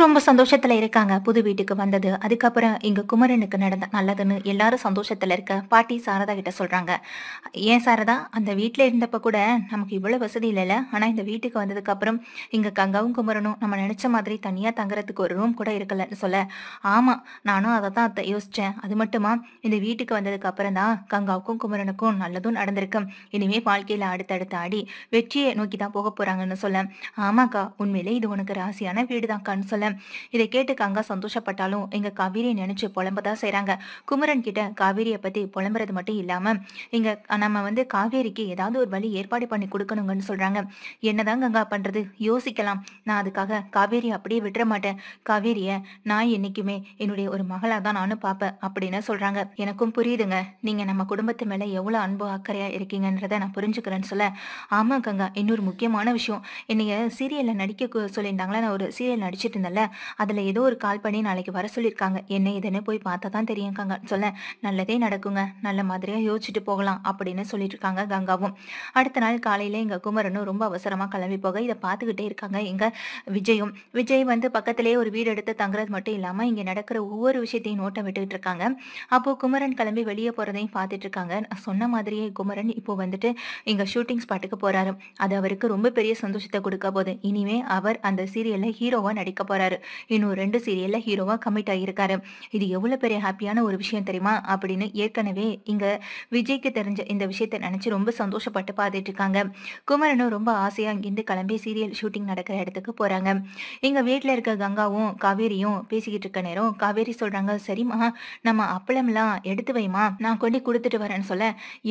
ரொம்ப சந்தோஷத்துல இருக்காங்க. புது வீட்டுக்கு வந்தது. அதுக்கப்புறம் இங்க குமரனுக்கு நடந்த நல்லதுன்னு எல்லாரும் சந்தோஷத்துல இருக்க பாட்டி சாரதா கிட்ட சொல்றாங்க. "ஏன் சாரதா, அந்த வீட்ல இருந்தப்ப கூட நமக்கு இவ்வளவு வசதி இல்லல. ஆனா இந்த வீட்டுக்கு வந்ததுக்கு அப்புறம் இங்க கங்காவும், குமரனும் நம்ம நெனச்ச மாதிரி தனியா தங்குறதுக்கு ஒரு ரூம் கூட இருக்கலன்னு" சொல்ல, "ஆமா, நானும் அதத்தான் அத்த யோசிச்சேன். அது மட்டுமா, இந்த வீட்டுக்கு வந்ததுக்கு அப்புறம் தான் கங்காவுக்கும், குமரனுக்கும் நல்லதும் நடந்திருக்கு. இனிமே வாழ்க்கையில அடுத்தடுத்த அடி வெற்றியை நோக்கி தான் போகப் போறாங்கன்னு" சொல்ல, "ஆமாக்கா, உண்மையிலே இது உனக்கு ராசியான வீடுதான்க்கான்னு" சொல்ல, இதை கேட்டு கங்கா சந்தோஷப்பட்டாலும் எங்க காவேரியை நினைச்சு புலம்பதான் செய்றாங்க. குமரன் கிட்ட காவேரியை பத்தி புலம்புறது மட்டும் இல்லாம, இங்க நம்ம காவேரிக்கு ஏதாவது ஒரு வழி ஏற்பாடு பண்ணி கொடுக்கணுங்கன்னு சொல்றாங்க. என்னதான் கங்கா பண்றது, யோசிக்கலாம். நான் அதுக்காக காவேரி அப்படியே விட்டுற மாட்டேன். காவேரிய நான் என்னைக்குமே என்னுடைய ஒரு மகளா தான் நானும் பாப்பேன் அப்படின்னு சொல்றாங்க. எனக்கும் புரியுதுங்க, நீங்க நம்ம குடும்பத்து மேல எவ்வளவு அன்பு அக்கறையா இருக்கீங்கன்றத நான் புரிஞ்சுக்கிறேன்னு சொல்ல, ஆமா கங்கா, இன்னொரு முக்கியமான விஷயம், என்னைய சீரியல்ல நடிக்க சொல்லியிருந்தாங்களா, நான் ஒரு சீரியல் நடிச்சிட்டு இருந்தேன்ல, அதுல ஏதோ ஒரு கால் பண்ணி நாளைக்கு வர சொல்லியிருக்காங்க. என்ன ஏதுன்னு போய் பார்த்தா தான் தெரியும் கங்கான்னு சொல்ல, நல்லதே நடக்குங்க. நல்ல மாதிரியா யோசிச்சுட்டு போகலாம் அப்படின்னு சொல்லிட்டு இருக்காங்க கங்காவும். அடுத்த நாள் காலையில எங்க குமரனும் ரொம்ப அவசரமா கிளம்பி போக இதை பார்த்துக்கிட்டே இருக்காங்க எங்க விஜயும். விஜய் பக்கத்திலேயே ஒரு வீடு எடுத்து தங்குறது மட்டும் இல்லாம இங்க நடக்கிற ஒவ்வொரு விஷயத்தையும் நோட்டம் விட்டுட்டு இருக்காங்க. அப்போ குமரன் கிளம்பி வெளியே போறதையும் பார்த்துட்டு இருக்காங்க. நான் சொன்ன மாதிரியே குமரன் இப்போ இங்க ஷூட்டிங் ஸ்பாட்டுக்கு போறாரு. அது அவருக்கு ரொம்ப பெரிய சந்தோஷத்தை கொடுக்க போகுது. இனிமே அவர் அந்த சீரியல்ல ஹீரோவா நடிக்க போறாரு. இன்னும் 2 சீரியல்ல ஹீரோவா கமிட் ஆகியிருக்காரு. இது எவ்வளவு பெரிய ஹாப்பியான ஒரு விஷயம் தெரியுமா அப்படின்னு ஏற்கனவே இங்க விஜய்க்கு தெரிஞ்ச இந்த விஷயத்தை நினைச்சு ரொம்ப சந்தோஷப்பட்டு பார்த்துட்டு இருக்காங்க. குமரனும் ரொம்ப ஆசையா இங்கிருந்து கிளம்பி சீரியல் ஷூட்டிங் நடக்கிற இடத்துக்கு போறாங்க. எங்க வீட்ல இருக்க கங்காவும் காவேரியும் பேசிக்கிட்டு இருக்க நேரம் காவேரி சொல்றாங்க, சரிம்மா, நம்ம அப்பளம்லாம் எடுத்து வைமா, நான் கொண்டு கொடுத்துட்டு வரேன்னு சொல்ல,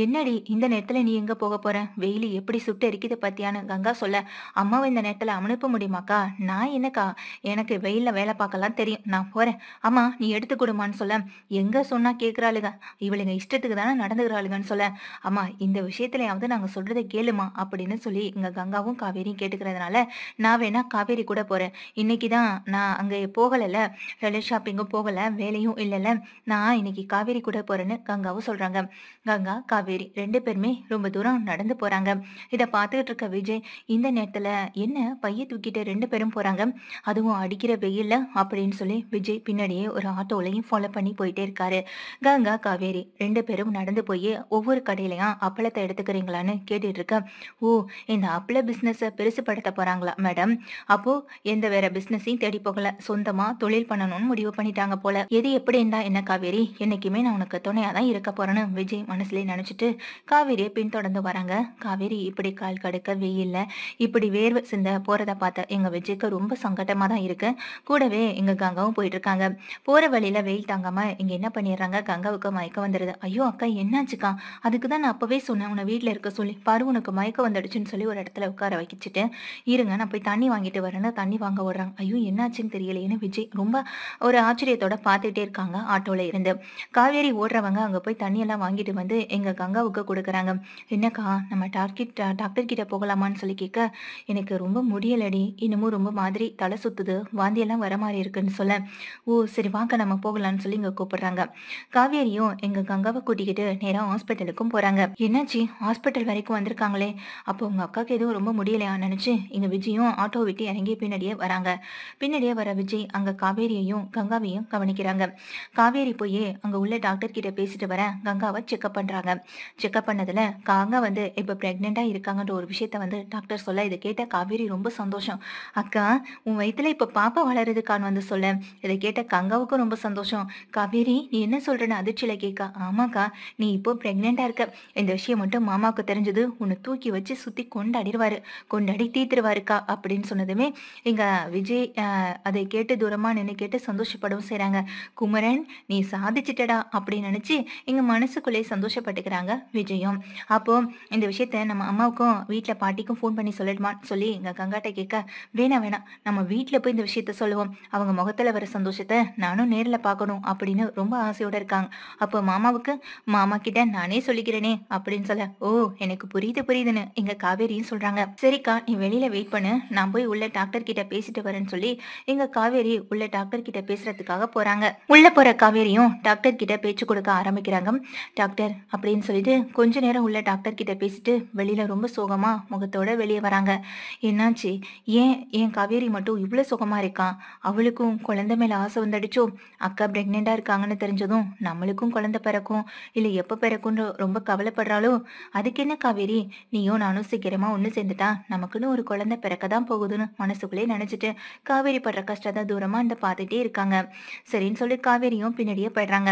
என்னடி இந்த நேரத்துல நீ எங்க போக போற, வெயில் எப்படி சுட்டு எரிக்குது பாத்தியான்னு கங்கா சொல்ல, அம்மாவை இந்த நேரத்துல அனுப்ப முடியுமாக்கா, நான் என்னக்கா, எனக்கு வெயில்ல வேலை பார்க்கலாம் தெரியும், நான் போறேன், அம்மா நீ எடுத்து கொடுமான்னு சொல்ல, எங்க சொன்னா கேக்குறாளுங்க, இவளுங்க இஷ்டத்துக்கு தானே நடந்துக்கிறாளுங்கன்னு சொல்ல, அம்மா இந்த விஷயத்துலயாவது நாங்க சொல்றதை கேளுமா அப்படின்னு சொல்லி இங்க கங்காவும் காவேரியும் கேட்டுக்கிறதுனால, நான் வேணா காவேரி கூட போறேன், இன்னைக்கு தான் நான் அங்க போகலைல, ரெலர் ஷாப்பிங்கும் போகல, வேலையும் இல்லைல்ல, நான் இன்னைக்கு காவேரி கூட போறேன்னு கங்காவும் சொல்றாங்க. கங்கா காவேரி 2 பேருமே ரொம்ப தூரம் நடந்து போறாங்க. இத பார்த்துக்கிட்டு இருக்க விஜய் இந்த நேரத்துல என்ன பைய தூக்கிட்டு 2 பேரும் போறாங்க, அதுவும் அடிக்கிற வெயில்ல அப்படின்னு சொல்லி விஜய் பின்னாடியே ஒரு ஆட்டோலையும் ஃபாலோ பண்ணி போயிட்டே இருக்காரு. கங்கா காவேரி 2 பேரும் நடந்து போய் ஒவ்வொரு கடையிலயும் அப்பளத்தை எடுத்துக்கிறீங்களான்னு கேட்டுட்டு இருக்க, ஓ, இந்த அப்பள பிசினஸ பெருசுபடுத்த போறாங்களா மேடம், அப்போ எந்த வேற பிசினஸையும் தேடி போகல, சொந்தமா தொழில் பண்ணணும்னு முடிவு பண்ணிட்டாங்க போல, எது எப்படி இருந்தா என்ன காவேரி, என்னைக்குமே நான் உனக்கு துணையா தான் இருக்க போறேன்னு விஜய் மனசுலயே நினைச்சிட்டு காவேரியை பின்தொடர்ந்து வராங்க. காவேரி இப்படி கால் கடுக்க வெயில்ல இப்படி வேர்வை சிந்த போறத பார்த்த எங்க விஜய்க்கு ரொம்ப சங்கடமா தான் இருக்கு. கூடவே எங்க கங்காவும் போயிட்டு இருக்காங்க. போற வழியில வெயில் தாங்காம இங்க என்ன பண்ணிடுறாங்க, கங்காவுக்கு மயக்கம் வந்துடுது. ஐயோ அக்கா, என்னாச்சுக்கா, அதுக்கு தான் நான் அப்பவே சொன்னேன் உன்னை வீட்டுல இருக்க சொல்லி, பாரு உனக்கு மயக்கம் வந்துடுச்சுன்னு சொல்லி ஒரு இடத்துல உட்கார வச்சுட்டு, இருங்க நான் போய் தண்ணி வாங்கிட்டு வரேன்னு தண்ணி வாங்க ஓடுறாங்க. ஐயோ என்னாச்சுன்னு தெரியலையேன்னு விஜய் ரொம்ப ஒரு ஆச்சரியத்தோட பார்த்துட்டே இருக்காங்க ஆட்டோல இருந்து. காவேரி ஓடுறவங்க அங்க போய் தண்ணியெல்லாம் வாங்கிட்டு வந்து எங்க கங்காவுக்கு கொடுக்குறாங்க. என்னக்கா, நம்ம டாக்டர் கிட்ட போகலாமான்னு சொல்லி கேட்க, எனக்கு ரொம்ப முடியலடி, இன்னமும் ரொம்ப மாதிரி தலை சுத்துது, வாந்தியெல்லாம் வர மாதிரி இருக்குன்னு சொல்ல, ஓ சரி வாங்க நம்ம போகலான்னு சொல்லி இங்க கூப்பிடுறாங்க. காவேரியும் எங்க கங்காவை கூட்டிக்கிட்டு நேரா ஹாஸ்பிட்டலுக்கும் போறாங்க. என்னாச்சு, ஹாஸ்பிட்டல் வரைக்கும் வந்திருக்காங்களே, அப்போ உங்க அக்காவுக்கு எதுவும் ரொம்ப முடியலையா நினைச்சு இங்க விஜயும் ஆட்டோ விட்டு இறங்கி பின்னாடியே வராங்க. பின்னாடியே வர விஜய் அங்க காவேரியையும் கங்காவையும் கவனிக்கிறாங்க. காவேரி போய் அங்க உள்ள டாக்டர் கிட்ட பேசிட்டு வர கங்காவை செக்அப் பண்றாங்க. செக்அப் பண்ணதுல கங்கா இப்ப பிரெக்னெண்டா இருக்காங்கன்ற ஒரு விஷயத்த டாக்டர் சொல்ல, இதை கேட்ட காவேரி ரொம்ப சந்தோஷம். அக்கா, உன் வயித்துல இப்ப பாப்பா வளருதுக்கான்னு சொல்ல, இதை கேட்ட கங்காவுக்கும் ரொம்ப சந்தோஷம். காவேரி நீ என்ன சொல்றன்னு அதிர்ச்சியில கேட்க, ஆமாக்கா, நீ இப்போ பிரெக்னெண்டா இருக்க, இந்த விஷயம் மட்டும் மாமாவுக்கு தெரிஞ்சது உன்னை தூக்கி வச்சு சுத்தி கொண்டாடிடுவாரு, கொண்டாடி தீத்துருவாருக்கா அப்படின்னு சொன்னதுமே இங்க விஜய் அதை கேட்டு தூரமா நின்று கேட்டு சந்தோஷப்படவும் செய்றாங்க. குமரன் நீ சாதிச்சிட்டடா அப்படின்னு நினைச்சு எங்க மனசுக்குள்ளே சந்தோஷப்பட்டுக்கிறாங்க விஜயும். அப்போ இந்த விஷயத்த நம்ம அம்மாவுக்கும் வீட்டுல பாட்டிக்கும் ஃபோன் பண்ணி சொல்லட்டுமான்னு சொல்லி எங்க கங்காட்ட கேட்க, வேணாம் வேணாம், நம்ம வீட்டுல போய் இந்த விஷயத்த சொல்லுவோம், அவங்க முகத்துல வர சந்தோஷத்தை நானும் நேர்ல பார்க்கணும் அப்படின்னு ரொம்ப ஆசையோட இருக்காங்க. அப்போ மாமாவுக்கு, மாமா கிட்ட நானே சொல்லிக்கிறேனே அப்படின்னு சொல்ல, ஓ எனக்கு புரியுது புரியுதுன்னு எங்க காவேரியும் சொல்றாங்க. சரிக்கா, நீ வெளியில வெயிட் பண்ணு, நான் போய் உள்ள டாக்டர் கிட்ட பேசிட்டு வரேன்னு சொல்லி எங்க காவேரி உள்ள டாக்டர் கிட்ட பேசுறதுக்காக போறாங்க. உள்ள போற காவேரியும் டாக்டர் கிட்ட பேச்சு கொடுக்க ஆரம்பிக்கிறாங்க. டாக்டர் அப்படின்னு சொல்லிட்டு கொஞ்ச நேரம் உள்ள டாக்டர் கிட்ட பேசிட்டு வெளியில ரொம்ப சோகமா முகத்தோட வெளியே வராங்க. என்னாச்சு, ஏன் ஏன் காவேரி மட்டும் இவ்வளவு சோகமா இருக்கான். அவளுக்கும் குழந்தை மேல ஆசை வந்துடுச்சோ, அக்கா பிரெக்னெண்டா இருக்காங்கன்னு தெரிஞ்சதும் நம்மளுக்கும் குழந்தை பிறக்கும், இல்ல எப்ப பிறக்கும்னு ரொம்ப கவலைப்படுறாளோ. அதுக்கு என்ன காவேரி, நீயும் நானும் சீக்கிரமா ஒண்ணு சேர்ந்துட்டா நமக்குன்னு ஒரு குழந்தை பிறக்க தான் போகுதுன்னு மனசுக்குள்ளே நினைச்சிட்டு காவேரி படுற கஷ்டத்தை தூரமா இந்த பார்த்துட்டே இருக்காங்க. சரின்னு சொல்லி காவேரியும் பின்னாடியே போயிடுறாங்க.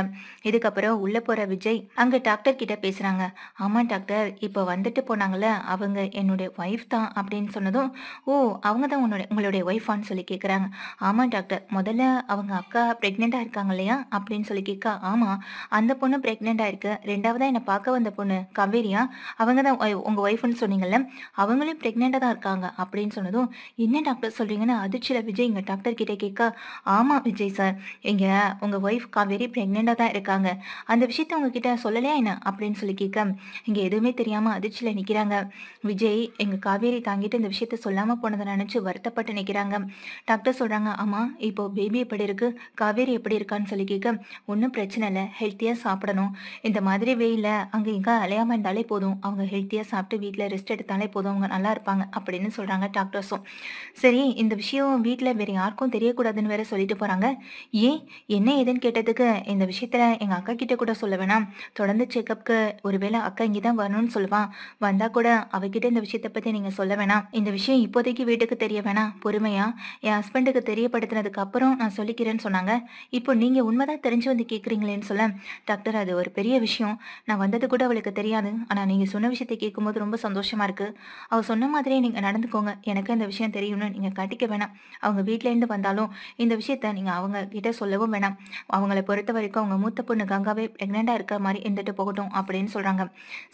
இதுக்கப்புறம் உள்ள போற விஜய் அங்க டாக்டர் கிட்ட பேசுறாங்க. ஆமா டாக்டர், இப்ப வந்துட்டு போனாங்கல்ல அவங்க என்னுடைய ஒய்ஃப் தான் அப்படின்னு சொன்னதும், ஓ அவங்க தான் உங்களுடைய ஒய்ஃபான்னு சொல்லி கேக்குறாங்க. ஆமா டாக்டர், முதல்ல அவங்க அக்கா பிரெக்னெண்டா இருக்காங்க இல்லையா அப்படின்னு சொல்லி கேட்க, ஆமா அந்த பொண்ணு பிரெக்னெண்டா இருக்கு. ரெண்டாவதா என்ன பார்க்க வந்த பொண்ணு காவேரியா, அவங்க தான் உங்க ஒய்ஃப்னு சொன்னீங்கல்ல, அவங்களும் பிரெக்னெண்டா தான் இருக்காங்க அப்படின்னு சொன்னதும், என்ன டாக்டர் சொல்றீங்கன்னு அதிர்ச்சியில விஜய் இங்க டாக்டர் கிட்ட கேட்க, ஆமா விஜய் சார், இங்க உங்க ஒய்ஃப் காவேரி பிரெக்னெண்டா தான் இருக்காங்க. அந்த விஷயத்த உங்ககிட்ட சொல்லலையா என்ன அப்படின்னு சொல்லி கேட்க, இங்க எதுவுமே தெரியாம அதிர்ச்சியில நிக்கிறாங்க. விஜய் எங்க காவேரி தாங்கிட்டு இந்த விஷயத்த சொல்லாம போனதை நினைச்சு வருத்தப்பட்டு நிக்கிறாங்க. டாக்டர் சொல்றாங்க, ஆமா இப்போ பேபி எப்படி இருக்கு, காவேரி எப்படி இருக்கான்னு சொல்லி கேட்க, ஒன்றும் பிரச்சனை இல்லை, ஹெல்த்தியா சாப்பிடணும். இந்த மாதிரி வெயில அங்க இங்க அலையாம இருந்தாலே போதும், அவங்க ஹெல்த்தியா சாப்பிட்டு வீட்டில் ரெஸ்ட் எடுத்தாலே போதும், அவங்க நல்லா இருப்பாங்க அப்படின்னு சொல்றாங்க டாக்டர்ஸும். சரி, இந்த விஷயம் வீட்டில் வேற யாருக்கும் தெரியக்கூடாதுன்னு வேற சொல்லிட்டு போறாங்க. ஏன், என்ன ஏதுன்னு கேட்டதுக்கு, இந்த விஷயத்துல எங்க அக்கா கிட்ட கூட சொல்ல வேணாம், தொடர்ந்து செக்கப்க்கு ஒருவேளை அக்கா இங்கதான் வரணும்னு சொல்லுவான், வந்தா கூட அவகிட்ட இந்த விஷயத்த பத்தி நீங்க சொல்ல வேணாம், இந்த விஷயம் இப்போதைக்கு வீட்டுக்கு தெரிய வேணாம், பொறுமையா என் ஹஸ்பண்டுக்கு தெரியப்படுத்தினதுக்கு அப்புறம் நான் சொல்லிக்கிறேன்னு சொன்னாங்க. இப்போ நீங்க உண்மைதான் தெரிஞ்சு வந்து கேக்குறீங்களேன்னு சொல்ல, டாக்டர் அது ஒரு பெரிய விஷயம், நான் வந்தது கூட அவளுக்கு தெரியாது, ஆனா நீங்க சொன்ன விஷயத்தை கேட்கும்போது ரொம்ப சந்தோஷமா இருக்கு. அவ சொன்ன மாதிரியே நீங்க நடந்துக்கோங்க, எனக்கு இந்த விஷயம் தெரியும்னு நீங்க காட்டிக்க வேணாம். அவங்க வீட்ல இருந்து வந்தாலும் இந்த விஷயத்த நீங்க அவங்க கிட்ட சொல்லவும் வேணாம். அவங்கள பொறுத்த வரைக்கும் அவங்க மூத்த பொண்ணு கங்காவே பிரெக்னெண்டா இருக்க மாதிரி இருந்துட்டு போகட்டும் அப்படின்னு சொல்றாங்க.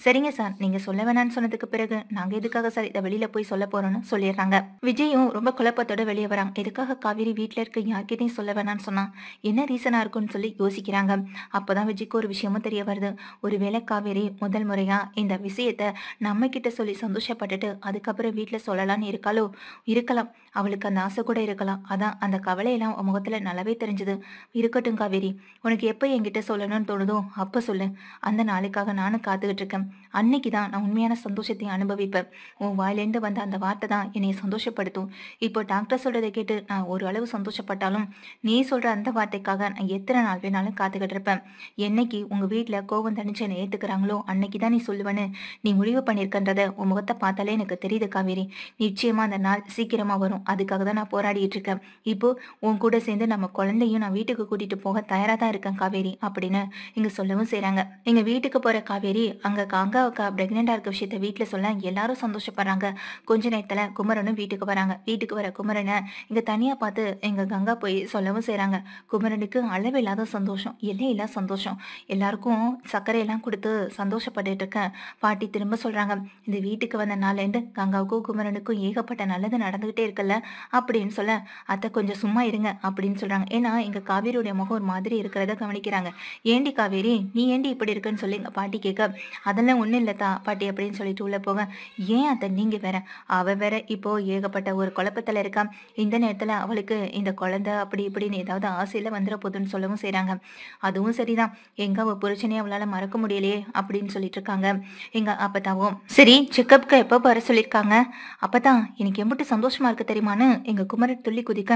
சரிங்க சார், நீங்க சொல்ல வேணாம்னு சொன்னதுக்கு பிறகு நாங்க எதுக்காக சார் இதை வெளியில போய் சொல்ல போறோம்னு சொல்லிடுறாங்க. விஜயும் ரொம்ப குழப்பத்தோட வெளியே வராங்க. எதுக்காக காவேரி வீட்ல இருக்க யார்கிட்டையும் சொல்ல வேணாம்னு சொன்னா என்ன ரீசனா இருக்கும்னு சொல்லி யோசிக்கிறாங்க. அப்பதான் விஜய்க்கு ஒரு விஷயமும் தெரிய வருது. ஒருவேளை காவேரி முதல் முறையா இந்த விஷயத்த நம்ம கிட்ட சொல்லி சந்தோஷப்பட்டுட்டு அதுக்கப்புறம் வீட்டுல சொல்லலாம்னு இருக்காளோ, இருக்கலாம், அவளுக்கு அந்த ஆசை கூட இருக்கலாம். அதான் அந்த கவலையெல்லாம் உன் முகத்துல நல்லாவே தெரிஞ்சது. இருக்கட்டும் காவேரி, உனக்கு எப்போ என்கிட்ட சொல்லணும்னு தோணுதோ அப்ப சொல்லு, அந்த நாளுக்காக நானும் காத்துக்கிட்டு இருக்கேன். அன்னைக்கு தான் நான் உண்மையான சந்தோஷத்தை அனுபவிப்பேன். உன் வாயிலேருந்து வந்த அந்த வார்த்தை தான் என்னை சந்தோஷப்படுத்தும். இப்போ டாக்டர் சொல்றதை கேட்டு நான் ஒரு அளவு சந்தோஷப்பட்டாலும் நீ சொல்ற அந்த வார்த்தைக்காக நான் எத்தனை நாள் வேணாலும் காத்துக்கிட்டு இருப்பேன். என்னைக்கு உங்க வீட்டுல கோவம் தணிச்சு என்னை ஏத்துக்கிறாங்களோ அன்னைக்கு தான் நீ சொல்லுவேன்னு நீ முடிவு பண்ணியிருக்கன்றத உன் முகத்தை பார்த்தாலே எனக்கு தெரியுது காவேரி. நிச்சயமா அந்த நாள் சீக்கிரமா வரும், அதுக்காக தான் நான் போராடிட்டு இருக்கேன். இப்போ உன் கூட சேர்ந்து நம்ம குழந்தையும் நான் வீட்டுக்கு கூட்டிட்டு போக தயாரா தான் இருக்கேன் காவேரி அப்படின்னு இங்க சொல்லவும் செய்றாங்க. எங்க வீட்டுக்கு போற காவேரி அங்க கங்காவுக்கா பிரெக்னெண்டா இருக்க விஷயத்த வீட்டுல சொல்ல எல்லாரும் சந்தோஷப்படுறாங்க. கொஞ்ச நேரத்துல குமரனும் வீட்டுக்கு வராங்க. வீட்டுக்கு வர குமரனை இங்க தனியா பார்த்து எங்க கங்கா போய் சொல்லவும் செய்றாங்க. குமரனுக்கு அளவில்லாத சந்தோஷம், எல்லையில்லா சந்தோஷம். எல்லாருக்கும் சர்க்கரை எல்லாம் கொடுத்து சந்தோஷப்பட்டுட்டு இருக்க பாட்டி திரும்ப சொல்றாங்க, இந்த வீட்டுக்கு வந்த நாள்லேருந்து கங்காவுக்கும் குமரனுக்கும் ஏகப்பட்ட நல்லது நடந்துகிட்டே இருக்குல்ல அப்படின்னு சொல்ல, அத்தை கொஞ்சம் சும்மா இருங்க அப்படின்னு சொல்றாங்க. ஏன்னா எங்க காவேரியுடைய முகம் ஒரு மாதிரி இருக்கிறத கவனிக்கிறாங்க. ஏண்டி காவேரி, நீ ஏண்டி இப்படி இருக்குன்னு சொல்லி எங்க பாட்டி கேட்க, அதெல்லாம் ஒண்ணும் இல்லத்தா பாட்டி அப்படின்னு சொல்லிட்டு உள்ள போக, ஏன் அத்தை நீங்க வேற, அவ வேற இப்போ ஏகப்பட்ட ஒரு குழப்பத்துல இருக்கா, இந்த நேரத்துல அவளுக்கு இந்த குழந்தை அப்படி இப்படின்னு ஏதாவது ஆசையில வந்துட போதுன்னு சொல்லவும் செய்றாங்க. அதுவும் சரிதான், எங்க அவ புருஷனையே அவளால மறக்க முடியலையே அப்படின்னு சொல்லிட்டு இருக்காங்க எங்க அப்பத்தாவும். சரி, செக்கப்க்கு எப்போ வர சொல்லியிருக்காங்க? அப்பதான் எனக்கு எம்பிட்டு சந்தோஷமா இருக்கு தெரியுமான்னு எங்க குமரன் துள்ளி குதிக்க,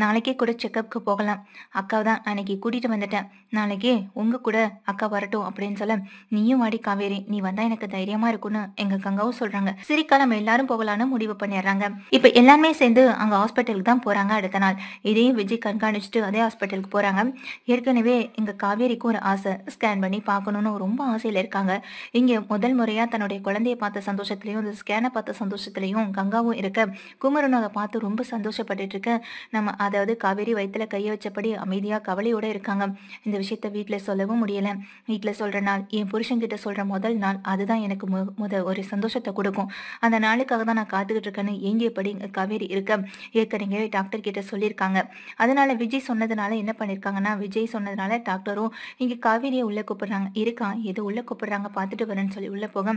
நாளைக்கே கூட செக்கப்க்கு போகலாம், அக்காவை தான் அன்னைக்கு கூட்டிட்டு வந்துட்டேன், நாளைக்கே உங்க கூட அக்கா வரட்டும் அப்படின்னு சொல்ல, நீயும் வாடி காவேரி, நீ வந்தா எனக்கு தைரியமா இருக்கும்னு எங்க கங்காவும் சொல்றாங்க. சரிக்கா, நம்ம எல்லாரும் போகலான்னு முடிவு பண்ணிடுறாங்க. இப்ப எல்லாருமே சேர்ந்து அங்க ஹாஸ்பிட்டலுக்கு தான் போறாங்க. அடுத்த நாள் இதையும் விஜய் கண்காணிச்சுட்டு அதே ஹாஸ்பிட்டலுக்கு போறாங்க. ஏற்கனவே எங்க காவேரிக்கும் ஒரு ஆசை, ஸ்கேன் பண்ணி பார்க்கணும்னு ரொம்ப ஆசையில இருக்காங்க. இங்க முதல் முறையா தன்னுடைய குழந்தைய பார்த்த சந்தோஷத்திலையும் அந்த ஸ்கேனை பார்த்த சந்தோஷத்திலையும் கங்காவும் இருக்க, குமரனும் அதை பார்த்து ரொம்ப சந்தோஷப்பட்டுட்டு இருக்க, நம்ம அதாவது காவேரி வயித்துல கைய வச்சபடி அமைதியா கவலையோட இருக்காங்க. இந்த விஷயத்த வீட்டுல சொல்லவும் முடியல. வீட்டுல சொல்ற நாள், என் புருஷன் கிட்ட சொல்ற முதல் நாள், அதுதான் எனக்கு ஒரு சந்தோஷத்தை கொடுக்கும், அந்த நாளுக்காக தான் நான் காத்துக்கிட்டு இருக்கேன்னு ஏங்கியபடி காவேரி இருக்க, ஏற்கனவே டாக்டர் கிட்ட சொல்லியிருக்காங்க. அதனால விஜய் சொன்னதுனால என்ன பண்ணிருக்காங்கன்னா, விஜய் சொன்னதுனால டாக்டரும் இங்க காவேரியை உள்ள கூப்பிடுறாங்க. இருக்கான், ஏதோ உள்ள கூப்பிடுறாங்க, பார்த்துட்டு வரேன்னு சொல்லி உள்ள போக,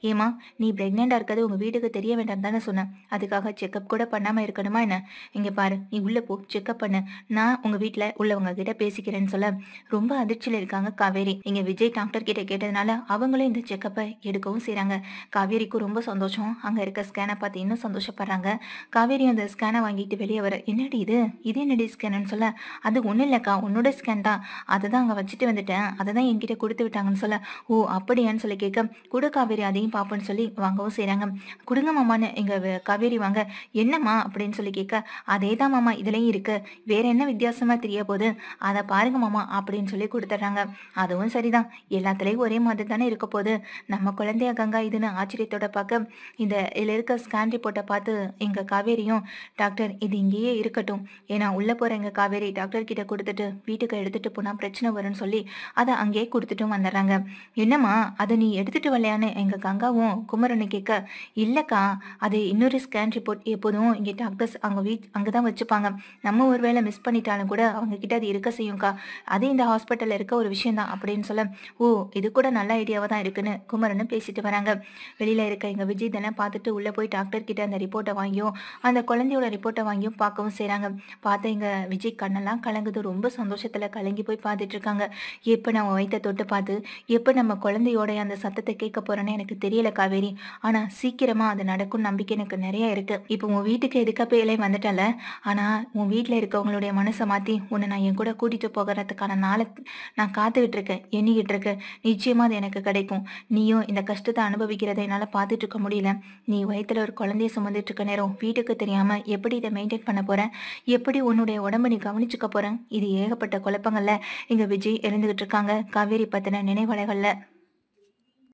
ஏமா நீ பிரெக்னெண்டா இருக்கிறது உங்க வீட்டுக்கு தெரிய வேண்டாம் தானே சொன்னேன், அதுக்காக செக்அப் கூட பண்ணாம இருக்கணுமா என்ன, இங்க பாரு நீ உள்ள போ, செக்அப் பண்ணு, நான் உங்க வீட்டுல உள்ளவங்க கிட்ட பேசிக்கிறேன்னு சொல்ல, ரொம்ப அதிர்ச்சியில இருக்காங்க காவேரி. இங்க விஜய் டாக்டர் கிட்ட கேட்டதுனால அவங்களும் இந்த செக்கப் அப்ப எடுக்கவும் செய்றாங்க. காவேரிக்கும் ரொம்ப சந்தோஷம். அங்க இருக்க ஸ்கேன பார்த்து இன்னும் சந்தோஷப்படுறாங்க. காவேரி அந்த ஸ்கேன வாங்கிட்டு வெளிய வர, "என்னடி இது? இது என்னடி ஸ்கேனுன்னு?" சொல்ல, "அது ஒண்ணும் இல்லக்கா, உன்னோட ஸ்கேன் தான். அததான் அங்க வச்சுட்டு வந்துட்டேன். அததான் என்கிட்ட குடுத்து விட்டாங்கன்னு" சொல்ல, "ஓ! அப்படியான்னு?" சொல்லி கேட்க, "குடு காவேரி அதையும் பார்ப்போம்ன்னு" சொல்லி வாங்கவும் செய்றாங்க. "குடுங்க மாமான்னு" எங்க காவேரி வாங்க, "என்னம்மா?" அப்படின்னு சொல்லி கேட்க, "அதேதான் மாமா இதுலயும் இருக்கு. வேற என்ன வித்தியாசமா தெரிய போது? அத பாருங்க மாமா" அப்படின்னு சொல்லி குடுத்துடுறாங்க. அதுவும் சரிதான். எல்லாத்துலயும் ஒரே மாதிரி தானே இருக்க போது. நம்ம குழந்தையா கங்கா இதுன்னு ஆச்சரியத்தோட பார்க்க, இதுல இருக்க ஸ்கேன் ரிப்போர்ட்ட பார்த்து எங்க காவேரியும், "டாக்டர் இது இங்கேயே இருக்கட்டும். ஏன்னா உள்ள போற எங்க காவேரி டாக்டர் கிட்ட குடுத்துட்டு வீட்டுக்கு எடுத்துட்டு போனா பிரச்சனை வரும்னு" சொல்லி அத அங்கேயே குடுத்துட்டும் வந்துடுறாங்க. "என்னம்மா அத நீ எடுத்துட்டு வரலையான்னு?" எங்க கங்காவும் குமரனும் கேட்க, "இல்லக்கா, அது இன்னொரு ஸ்கேன் ரிப்போர்ட் எப்போதும் இங்க டாக்டர்ஸ் அங்க தான் வச்சுப்பாங்க. நம்ம ஒரு வேளை மிஸ் பண்ணிட்டாலும் கூட அவங்க கிட்ட அது இருக்க செய்யும்க்கா. அது இந்த ஹாஸ்பிட்டல்ல இருக்க ஒரு விஷயம் தான்" அப்படின்னு சொல்ல, "ஓ! இது கூட நல்ல ஐடியாவா தான் இருக்குன்னு" குமரனும் பேசிட்டு வராங்க. வெளியில இருக்க எங்க விஜய் இதெல்லாம் பார்த்துட்டு உள்ள போய் டாக்டர் கிட்ட அந்த ரிப்போர்ட்ட வாங்கியும், அந்த குழந்தையோட ரிப்போர்ட்ட வாங்கியும் பார்க்கவும் செய்றாங்க. பார்த்த எங்க விஜய் கண்ணெல்லாம் கலங்குது. ரொம்ப சந்தோஷத்துல கலங்கி போய் பார்த்துட்டு இருக்காங்க. எப்ப நான் உன் வயித்த தொட்டு பார்த்து, எப்ப நம்ம குழந்தையோட அந்த சத்தத்த கேட்க போறேன்னு எனக்கு தெரியல காவேரி. ஆனா சீக்கிரமா அது நடக்கும்னு நம்பிக்கை எனக்கு நெறைய இருக்கு. இப்போ உன் வீட்டுக்கு எதுக்காப்பேலே வந்துட்டல. ஆனா உன் வீட்ல இருக்கவங்களுடைய மனச மாத்தி உன்ன நான் என் கூட கூட்டிட்டு போகறதுக்கான நாள நான் காத்துக்கிட்டு இருக்கேன். எண்ணிக்கிட்டு இருக்கேன். நிச்சயமா அது எனக்கு கிடைக்கும். நீயும் இந்த கஷ்டத்த அனுபவிக்கிறத என்னால பார்த்துட்டு இருக்க முடியல. நீ வயித்துல ஒரு குழந்தைய சுமந்துட்டு இருக்க நேரம் வீட்டுக்கு தெரியாம எப்படி இத மெயின்டெயின் பண்ண போற? எப்படி உன்னுடைய உடம்ப நீ கவனிச்சுக்க போற? இது ஏகப்பட்ட குழப்பங்கள்ல எங்க விஜய் இருந்துகிட்டு இருக்காங்க. காவேரி பத்தின நினைவலைகள்ல.